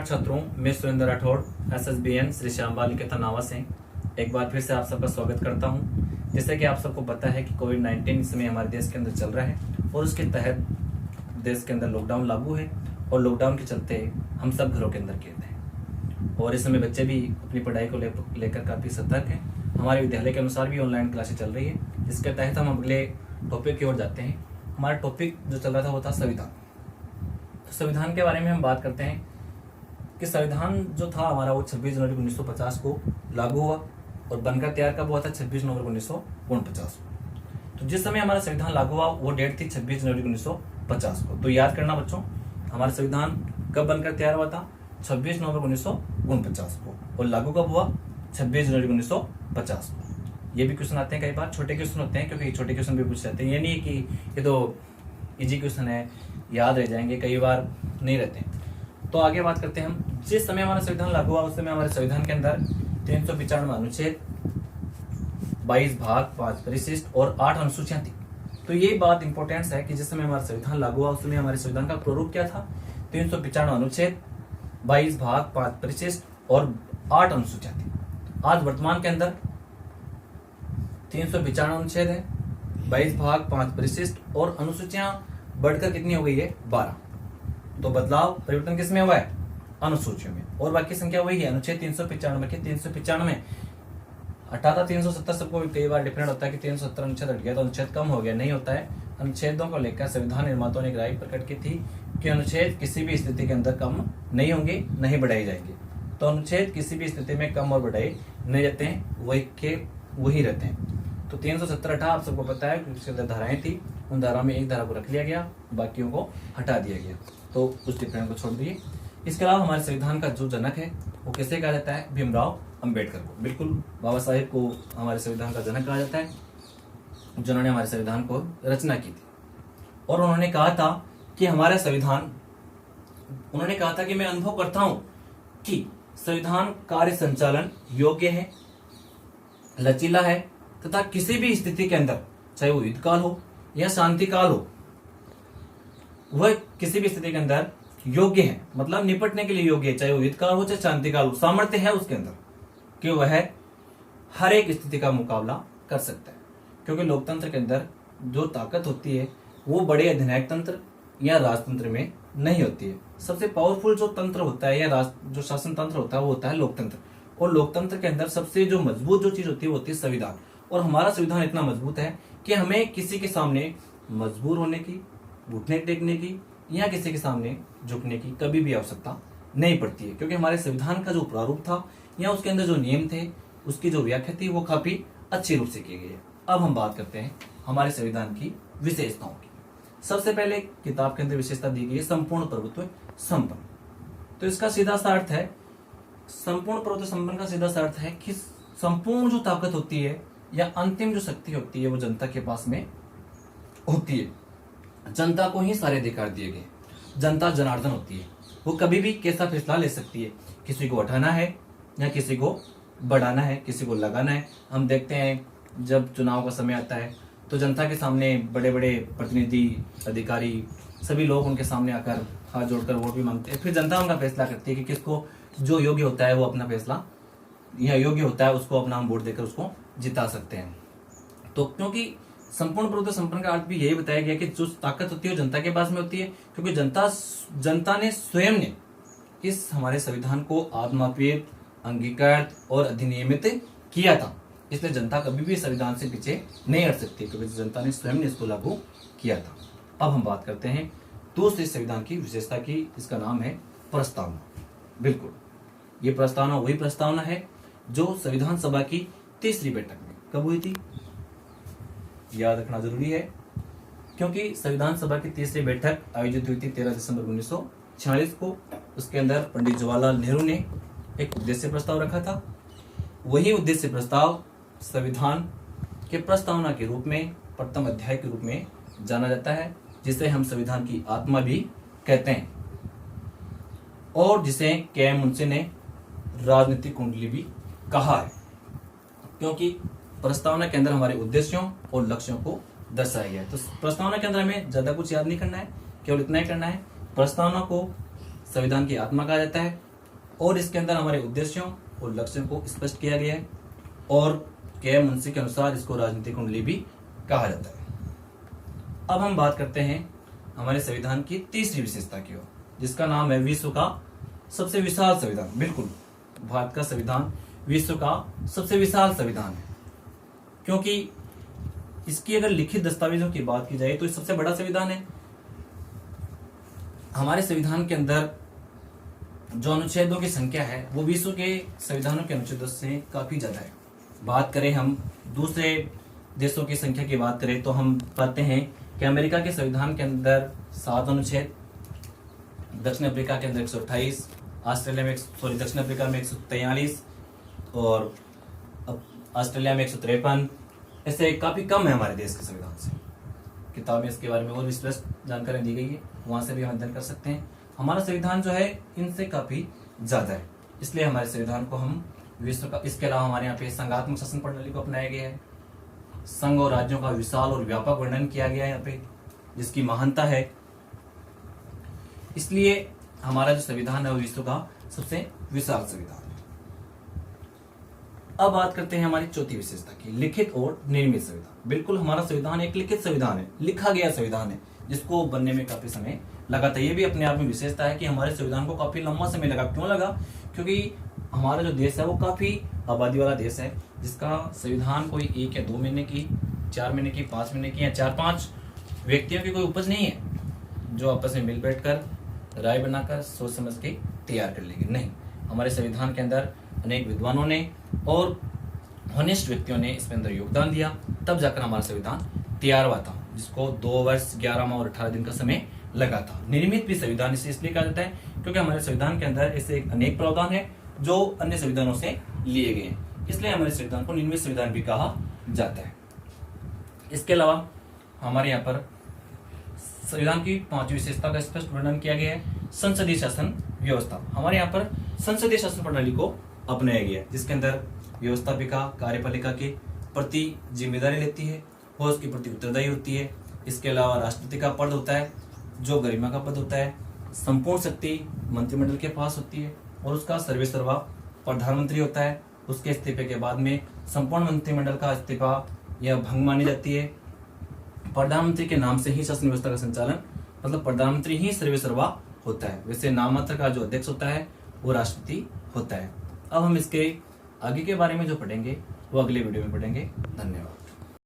नमस्कार छात्रों, मैं सुरेंद्र राठौड़ SSBN श्री श्याम बाल निकेतन नावा से एक बार फिर से आप सबका स्वागत करता हूं। जैसे कि आप सबको पता है कि कोविड-19 इस समय हमारे देश के अंदर चल रहा है और उसके तहत देश के अंदर लॉकडाउन लागू है और लॉकडाउन के चलते हम सब घरों के अंदर कैद हैं और इस समय बच्चे भी अपनी पढ़ाई को लेकर काफ़ी सतर्क हैं। हमारे विद्यालय के अनुसार भी ऑनलाइन क्लासेस चल रही है, जिसके तहत हम अगले टॉपिक की ओर जाते हैं। हमारा टॉपिक जो चल रहा था वो था संविधान। तो संविधान के बारे में हम बात करते हैं कि संविधान जो था हमारा वो 26 जनवरी 1950 को लागू हुआ और बनकर तैयार कब हुआ था? 26 नवंबर 1949 को। तो जिस समय हमारा संविधान लागू हुआ वो डेट थी 26 जनवरी 1950 को। तो याद करना बच्चों, हमारा संविधान कब बनकर तैयार हुआ था? 26 नवंबर 1949 को। और लागू कब हुआ? 26 जनवरी 1950 को। ये भी क्वेश्चन आते हैं, कई बार छोटे क्वेश्चन होते हैं, क्योंकि छोटे क्वेश्चन भी पूछ जाते हैं। ये नहीं है कि ये तो इजी क्वेश्चन है, याद रह जाएंगे, कई बार नहीं रहते। तो आगे बात करते हैं हम। जिस समय हमारा संविधान लागू हुआ उस समय हमारे संविधान के अंदर 395 अनुच्छेद, 22 भाग, 5 परिशिष्ट और 8 अनुसूचियां थी। तो ये बात इंपॉर्टेंट है कि जिस समय हमारा संविधान लागू हुआ उस समय हमारे संविधान का प्रारूप क्या था? 395 अनुच्छेद, 22 भाग, 5 परिशिष्ट और 8 अनुसूचियां थी। आज वर्तमान के अंदर 395 अनुच्छेद है, 22 भाग, 5 परिशिष्ट और अनुसूचियां बढ़कर कितनी हो गई है? 12। तो बदलाव, परिवर्तन किसमें हुआ है? अनुसूचियों में। और बाकी संख्या वही है, अनुच्छेद 395 के 395 हटा था 370। सबको कई बार डिफरेंट होता है कि 370 अनुच्छेद हट गया तो अनुच्छेद कम हो गया, नहीं होता है। अनुच्छेदों को लेकर संविधान निर्माताओं ने राय प्रकट की थी कि अनुच्छेद किसी भी स्थिति के अंदर कम नहीं होंगे, नहीं बढ़ाए जाएंगे। तो अनुच्छेद किसी भी स्थिति में कम और बढ़ाए नहीं जाते हैं, वही रहते हैं। तो 370 हटा, आप सबको पता है कि उसके अंदर धाराएं थी, उन धाराओं में एक धारा को रख लिया गया, बाकियों को हटा दिया गया। तो उस डिफरेंट को छोड़ दिए। इसके अलावा हमारे संविधान का जो जनक है वो किसे कहा जाता है? भीमराव अंबेडकर को। बिल्कुल, बाबा साहेब को हमारे संविधान का जनक कहा जाता है, जिन्होंने हमारे संविधान को रचना की थी। और उन्होंने कहा था कि हमारा संविधान, उन्होंने कहा था कि मैं अनुभव करता हूं कि संविधान कार्य संचालन योग्य है, लचीला है तथा किसी भी स्थिति के अंदर, चाहे वो युद्ध काल हो या शांति काल हो, वह किसी भी स्थिति के अंदर योग्य है, मतलब निपटने के लिए योग्य है, चाहे वो युद्ध काल हो चाहे शांति काल हो। सामर्थ्य है उसके अंदर कि वह हर एक स्थिति का मुकाबला कर सकता है। क्योंकि लोकतंत्र के अंदर जो ताकत होती है वो बड़े अधिनायक तंत्र या राजतंत्र में नहीं होती है। सबसे पावरफुल जो तंत्र होता है या जो शासन तंत्र होता है वो होता है लोकतंत्र। और लोकतंत्र के अंदर सबसे जो मजबूत जो चीज होती है वो होती है संविधान। और हमारा संविधान इतना मजबूत है कि हमें किसी के सामने मजबूर होने की, घुटने टेकने की या किसी के सामने झुकने की कभी भी आवश्यकता नहीं पड़ती है। क्योंकि हमारे संविधान का जो प्रारूप था या उसके अंदर जो नियम थे, उसकी जो व्याख्या थी वो काफी अच्छी रूप से की गई है। अब हम बात करते हैं हमारे संविधान की विशेषताओं की। सबसे पहले किताब के अंदर विशेषता दी गई है संपूर्ण प्रभुत्व संपन्न। तो इसका सीधा सा अर्थ है, संपूर्ण प्रभुत्व संपन्न का सीधा सा अर्थ है कि संपूर्ण जो ताकत होती है या अंतिम जो शक्ति होती है वो जनता के पास में होती है। जनता को ही सारे अधिकार दिए गए। जनता जनार्दन होती है, वो कभी भी कैसा फैसला ले सकती है, किसी को हटाना है या किसी को बढ़ाना है, किसी को लगाना है। हम देखते हैं जब चुनाव का समय आता है तो जनता के सामने बड़े बड़े प्रतिनिधि, अधिकारी, सभी लोग उनके सामने आकर हाथ जोड़कर वोट भी मांगते हैं। फिर जनता उनका फैसला करती है कि किसको जो योग्य होता है वो अपना फैसला, या योग्य होता है उसको अपना हम वोट देकर उसको जिता सकते हैं। तो क्योंकि संपूर्ण प्रभुत्व संपन्न का अर्थ भी यही बताया गया कि जो ताकत होती है वो जनता के पास में होती है। क्योंकि जनता ने स्वयं ने इस हमारे संविधान को आत्मापित, अंगीकृत और अधिनियमित किया था, इसलिए जनता कभी भी संविधान से पीछे नहीं हट सकती, क्योंकि जनता ने स्वयं ने इसको लागू किया था। अब हम बात करते हैं दूसरी संविधान की विशेषता की, इसका नाम है प्रस्तावना। बिल्कुल, ये प्रस्तावना वही प्रस्तावना है जो संविधान सभा की तीसरी बैठक में कब हुई थी, याद रखना जरूरी है। क्योंकि संविधान सभा की तीसरी बैठक आयोजित हुई थी 13 दिसंबर 1946 को। उसके अंदर पंडित जवाहरलाल नेहरू ने एक उद्देश्य प्रस्ताव रखा था। वही उद्देश्य प्रस्ताव संविधान के प्रस्तावना के रूप में, प्रथम अध्याय के रूप में जाना जाता है, जिसे हम संविधान की आत्मा भी कहते हैं और जिसे के मुंशी ने राजनीतिक कुंडली भी कहा है। क्योंकि प्रस्तावना के अंदर हमारे उद्देश्यों और लक्ष्यों को दर्शाया गया है। तो प्रस्तावना के अंदर हमें ज्यादा कुछ याद नहीं करना है, केवल इतना ही करना है, प्रस्तावना को संविधान की आत्मा कहा जाता है और इसके अंदर हमारे उद्देश्यों और लक्ष्यों को स्पष्ट किया गया है और के मुंशी के अनुसार इसको राजनीतिक कुंडली भी कहा जाता है। अब हम बात करते हैं हमारे संविधान की तीसरी विशेषता की ओर, जिसका नाम है विश्व का सबसे विशाल संविधान। बिल्कुल, भारत का संविधान विश्व का सबसे विशाल संविधान है, क्योंकि इसकी अगर लिखित दस्तावेजों की बात की जाए तो ये सबसे बड़ा संविधान है। हमारे संविधान के अंदर जो अनुच्छेदों की संख्या है वो विश्व के संविधानों के अनुच्छेदों से काफी ज्यादा है। बात करें हम दूसरे देशों की संख्या की बात करें तो हम पाते हैं कि अमेरिका के संविधान के अंदर 7 अनुच्छेद, दक्षिण अफ्रीका के अंदर 128, ऑस्ट्रेलिया में दक्षिण अफ्रीका में 143 और ऑस्ट्रेलिया में 153, ऐसे काफी कम है हमारे देश के संविधान से। किताब में इसके बारे में और विस्तृत जानकारी दी गई है, वहां से भी हम अध्ययन कर सकते हैं। हमारा संविधान जो है इनसे काफी ज्यादा है, इसलिए हमारे संविधान को हम विश्व का, इसके अलावा हमारे यहाँ पे संघात्मक शासन प्रणाली को अपनाया गया है। संघ और राज्यों का विशाल और व्यापक वर्णन किया गया है यहाँ पे, जिसकी महानता है। इसलिए हमारा जो संविधान है वो विश्व का सबसे विशाल संविधान है। अब बात करते हैं हमारी चौथी विशेषता की, लिखित और निर्मित संविधान। बिल्कुल, हमारा संविधान एक लिखित संविधान है, लिखा गया संविधान है, जिसको बनने में काफी समय लगा था। ये भी अपने आप में विशेषता है कि हमारे संविधान को काफी लंबा समय लगा। क्यों लगा? क्योंकि हमारा जो देश है वो काफी आबादी वाला देश है, जिसका संविधान कोई 1 या 2 महीने की, 4 महीने की, 5 महीने की या 4-5 व्यक्तियों की कोई उपज नहीं है जो आपस में मिल बैठ कर राय बनाकर सोच समझ के तैयार कर लेंगे। नहीं, हमारे संविधान के अंदर अनेक विद्वानों ने और होनेस्ट व्यक्तियों ने इसमें अंदर योगदान दिया, तब जाकर हमारा संविधान तैयार हुआ था, जिसको 2 वर्ष 11 माह और 18 दिन का समय लगा था। निर्मित भी संविधान इसे इसलिए कहा जाता है क्योंकि हमारे संविधान के अंदर ऐसे अनेक प्रावधान है जो अन्य संविधानों से लिए गए हैं, इसलिए हमारे संविधान को निर्मित संविधान भी कहा जाता है। इसके अलावा हमारे यहाँ पर संविधान की 5वीं विशेषता का स्पष्ट वर्णन किया गया है, संसदीय शासन व्यवस्था। हमारे यहाँ पर संसदीय शासन प्रणाली को अपनाया गया है, जिसके अंदर व्यवस्थापिका कार्यपालिका के प्रति जिम्मेदारी लेती है और उसके प्रति उत्तरदायी होती है। इसके अलावा राष्ट्रपति का पद होता है, जो गरिमा का पद होता है। संपूर्ण शक्ति मंत्रिमंडल के पास होती है और उसका सर्वेसर्वा प्रधानमंत्री होता है। उसके इस्तीफे के बाद में संपूर्ण मंत्रिमंडल का इस्तीफा यह भंग मानी जाती है। प्रधानमंत्री के नाम से ही शासन व्यवस्था का संचालन, मतलब प्रधानमंत्री ही सर्वेसर्वा होता है। वैसे नाम मात्र का जो अध्यक्ष होता है वो राष्ट्रपति होता है। अब हम इसके आगे के बारे में जो पढ़ेंगे वो अगले वीडियो में पढ़ेंगे। धन्यवाद।